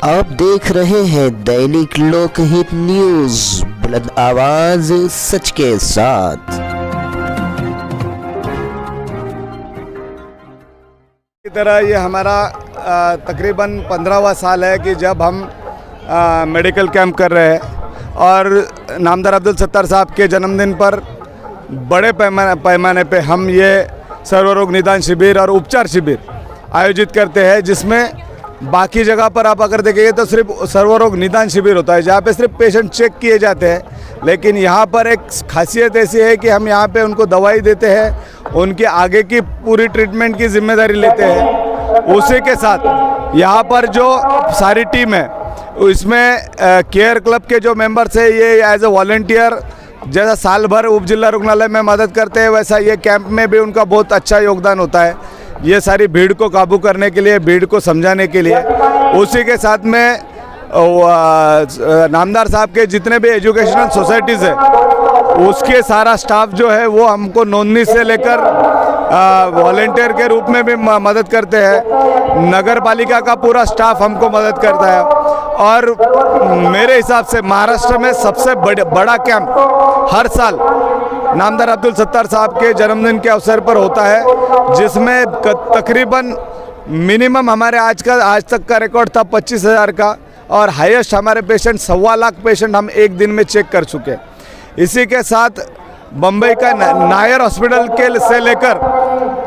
आप देख रहे हैं दैनिक लोकहित न्यूज, बुलंद आवाज सच के साथ। की तरह ये हमारा तकरीबन 15वां साल है कि जब हम मेडिकल कैंप कर रहे हैं और नामदार अब्दुल सत्तार साहब के जन्मदिन पर बड़े पैमाने पे हम ये सर्वरोग निदान शिविर और उपचार शिविर आयोजित करते हैं, जिसमें बाकी जगह पर आप अगर देखेंगे तो सिर्फ सर्वरोग निदान शिविर होता है, जहाँ पे सिर्फ पेशेंट चेक किए जाते हैं। लेकिन यहाँ पर एक खासियत ऐसी है कि हम यहाँ पे उनको दवाई देते हैं, उनके आगे की पूरी ट्रीटमेंट की जिम्मेदारी लेते हैं। उसी के साथ यहाँ पर जो सारी टीम है, इसमें केयर क्लब के जो मेंबर्स है, ये एज ए वॉलंटियर जैसा साल भर उप जिला रुग्णालय में मदद करते हैं, वैसा ये कैंप में भी उनका बहुत अच्छा योगदान होता है। ये सारी भीड़ को काबू करने के लिए, भीड़ को समझाने के लिए। उसी के साथ में नामदार साहब के जितने भी एजुकेशनल सोसाइटीज़ है, उसके सारा स्टाफ जो है वो हमको नोंदनी से लेकर वॉलंटियर के रूप में भी मदद करते हैं। नगर पालिका का पूरा स्टाफ हमको मदद करता है। और मेरे हिसाब से महाराष्ट्र में सबसे बड़ा कैंप हर साल नामदार अब्दुल सत्तार साहब के जन्मदिन के अवसर पर होता है, जिसमें तकरीबन मिनिमम हमारे आज तक का रिकॉर्ड था 25,000 का, और हाईएस्ट हमारे पेशेंट 1.25 लाख पेशेंट हम एक दिन में चेक कर चुके। इसी के साथ बम्बई का नायर हॉस्पिटल के से लेकर,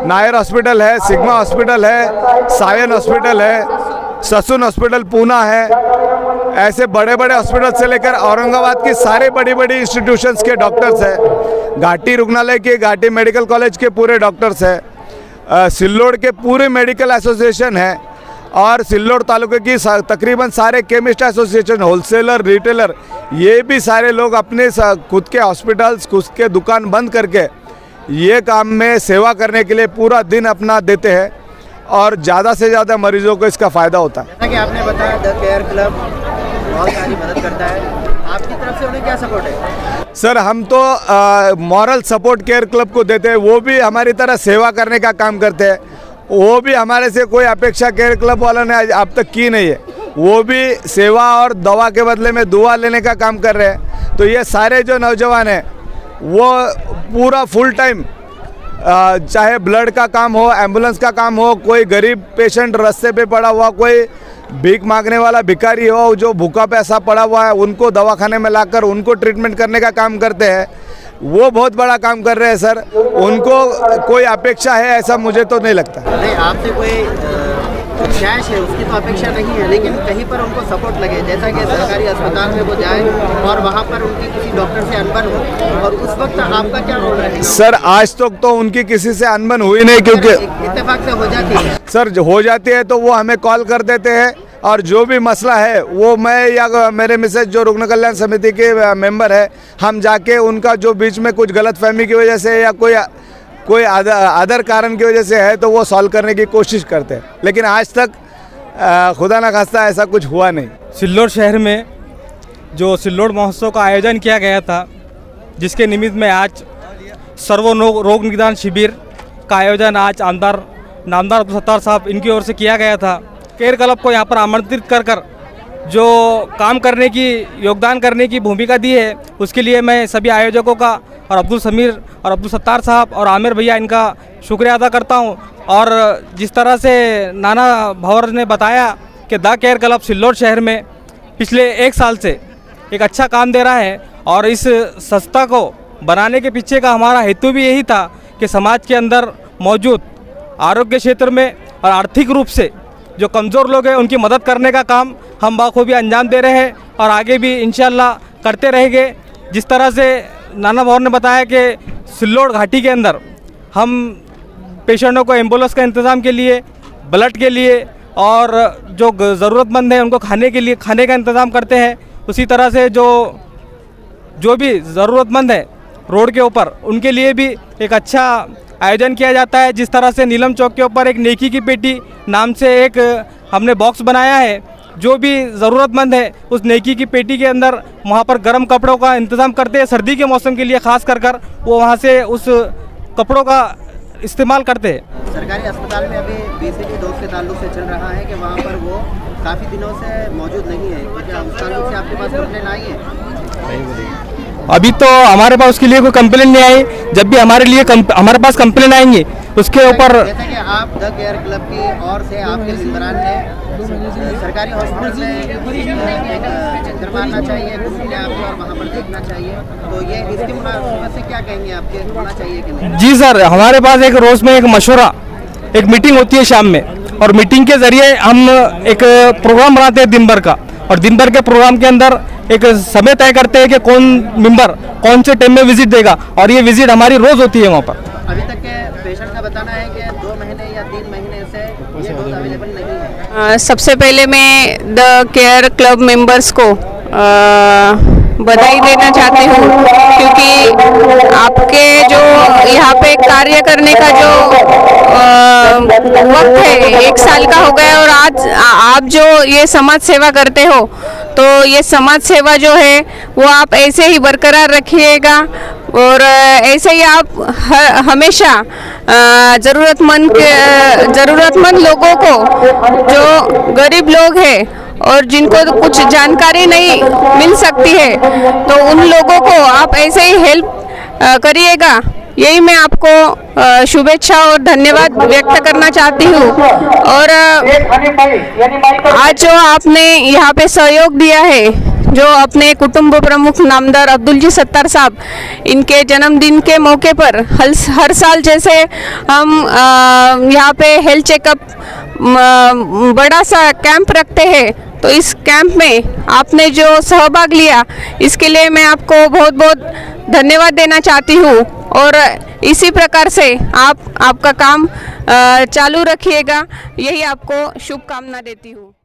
नायर हॉस्पिटल है, सिग्मा हॉस्पिटल है, सायन हॉस्पिटल है, ससून हॉस्पिटल पूना है, ऐसे बड़े बड़े हॉस्पिटल से लेकर औरंगाबाद की सारे बड़ी बड़ी इंस्टीट्यूशंस के डॉक्टर्स हैं, घाटी रुग्णालय के, घाटी मेडिकल कॉलेज के पूरे डॉक्टर्स हैं, सिल्लोड के पूरे मेडिकल एसोसिएशन है, और सिल्लोड तालुके की तकरीबन सारे केमिस्ट एसोसिएशन, होलसेलर, रिटेलर, ये भी सारे लोग अपने खुद के हॉस्पिटल्स, खुद के दुकान बंद करके ये काम में सेवा करने के लिए पूरा दिन अपना देते हैं, और ज़्यादा से ज़्यादा मरीजों को इसका फ़ायदा होता है। जैसा कि आपने बताया, द केयर क्लब बहुत सारी मदद करता है, आपकी तरफ से उन्हें क्या सपोर्ट है? सर, हम तो मॉरल सपोर्ट केयर क्लब को देते हैं, वो भी हमारी तरह सेवा करने का काम करते हैं। वो भी हमारे से कोई अपेक्षा केयर क्लब वालों ने अब तक की नहीं है, वो भी सेवा और दवा के बदले में दुआ लेने का काम कर रहे हैं। तो ये सारे जो नौजवान हैं वो पूरा फुल टाइम, चाहे ब्लड का काम हो, एम्बुलेंस का काम हो, कोई गरीब पेशेंट रास्ते पे पड़ा हुआ, कोई भीख मांगने वाला भिखारी हो जो भूखा पैसा पड़ा हुआ है, उनको दवाखाने में लाकर उनको ट्रीटमेंट करने का काम करते हैं। वो बहुत बड़ा काम कर रहे हैं सर। उनको कोई अपेक्षा है ऐसा मुझे तो नहीं लगता। नहीं, आपसे कोई कैश है उसकी तो अपेक्षा नहीं है, लेकिन कहीं पर उनको सपोर्ट लगे, जैसा कि सरकारी अस्पताल में वो जाए और वहाँ पर उनकी किसी डॉक्टर से अनबन हो, और उस वक्त आपका क्या रोल रहेगा? सर, आज तक तो उनकी किसी से अनबन हुई नहीं, क्योंकि इत्तेफाक से हो जाती है। सर, हो जाती है तो वो हमें कॉल कर देते हैं, और जो भी मसला है वो मैं या मेरे मिसेज जो रुग्ण कल्याण समिति के मेंबर है, हम जाके उनका जो बीच में कुछ गलतफहमी की वजह से या कोई अदर कारण की वजह से है तो वो सॉल्व करने की कोशिश करते हैं। लेकिन आज तक खुदा न खास्ता ऐसा कुछ हुआ नहीं। सिल्लोड शहर में जो सिल्लोड महोत्सव का आयोजन किया गया था, जिसके निमित्त में आज सर्वरोग निदान शिविर का आयोजन आज नामदार अब्दुल सत्तार साहब इनकी ओर से किया गया था। केयर क्लब को यहाँ पर आमंत्रित कर जो काम करने की, योगदान करने की भूमिका दी है, उसके लिए मैं सभी आयोजकों का और अब्दुल समीर और अब्दुल सत्तार साहब और आमिर भैया, इनका शुक्रिया अदा करता हूँ। और जिस तरह से नाना भंवर ने बताया कि द केयर क्लब सिल्लोड शहर में पिछले 1 साल से एक अच्छा काम दे रहा है, और इस संस्था को बनाने के पीछे का हमारा हेतु भी यही था कि समाज के अंदर मौजूद आरोग्य क्षेत्र में और आर्थिक रूप से जो कमज़ोर लोग हैं उनकी मदद करने का काम हम बाखूबी अंजाम दे रहे हैं, और आगे भी इंशाल्लाह करते रहेंगे। जिस तरह से नाना भंवर ने बताया कि सिल्लोड घाटी के अंदर हम पेशेंटों को एम्बुलेंस का इंतज़ाम के लिए, ब्लड के लिए, और जो ज़रूरतमंद है उनको खाने का इंतज़ाम करते हैं। उसी तरह से जो भी ज़रूरतमंद है रोड के ऊपर, उनके लिए भी एक अच्छा आयोजन किया जाता है। जिस तरह से नीलम चौक के ऊपर एक नेकी की पेटी नाम से एक हमने बॉक्स बनाया है, जो भी ज़रूरतमंद है उस नेकी की पेटी के अंदर वहाँ पर गर्म कपड़ों का इंतज़ाम करते हैं। सर्दी के मौसम के लिए ख़ास कर वो वहाँ से उस कपड़ों का इस्तेमाल करते हैं। सरकारी अस्पताल में अभी बीसीडी डोज के ताल्लुक से चल रहा है कि वहाँ पर वो काफ़ी दिनों से मौजूद नहीं है, तो क्या उस ताल्लुक से आपके पास कंप्लेन आई है? अभी तो हमारे पास उसके लिए कोई कंप्लेन नहीं आई। जब भी हमारे पास कंप्लेन आएंगे उसके ऊपर, जैसे कि आप द केयर क्लब की ओर से आपके मेंबरान ने सरकारी हॉस्पिटल में एक चक्कर मारना चाहिए, घूमने आपको और वहाँ पर देखना चाहिए, तो ये इसके मुनासिबत से क्या कहेंगे, आपके होना चाहिए कि नहीं? जी सर, हमारे पास एक रोज़ में एक मशवरा, एक मीटिंग होती है शाम में, और मीटिंग के ज़रिए हम एक प्रोग्राम बनाते हैं दिन भर का, और दिन भर के प्रोग्राम के अंदर एक समय तय करते हैं कि कौन मेंबर कौन से टाइम में विजिट देगा, और ये विजिट हमारी रोज़ होती है वहाँ पर। अभी तक के पेशेंट का बताना है कि 2 महीने या 3 महीने से ये डोज अवेलेबल नहीं है। सबसे पहले मैं द केयर क्लब मेंबर्स को बधाई देना चाहती हूँ, क्योंकि आपके जो यहाँ पे कार्य करने का जो वक्त है 1 साल का हो गया, और आज आप जो ये समाज सेवा करते हो, तो ये समाज सेवा जो है वो आप ऐसे ही बरकरार रखिएगा, और ऐसे ही आप हमेशा ज़रूरतमंद लोगों को, जो गरीब लोग हैं और जिनको तो कुछ जानकारी नहीं मिल सकती है, तो उन लोगों को आप ऐसे ही हेल्प करिएगा। यही मैं आपको शुभेच्छा और धन्यवाद व्यक्त करना चाहती हूँ। और आज जो आपने यहाँ पे सहयोग दिया है, जो अपने कुटुंब प्रमुख नामदार अब्दुल जी सत्तार साहब, इनके जन्मदिन के मौके पर हर साल जैसे हम यहाँ पे हेल्थ चेकअप बड़ा सा कैंप रखते हैं, तो इस कैंप में आपने जो सहभाग लिया, इसके लिए मैं आपको बहुत बहुत धन्यवाद देना चाहती हूँ, और इसी प्रकार से आपका काम चालू रखिएगा, यही आपको शुभकामना देती हूँ।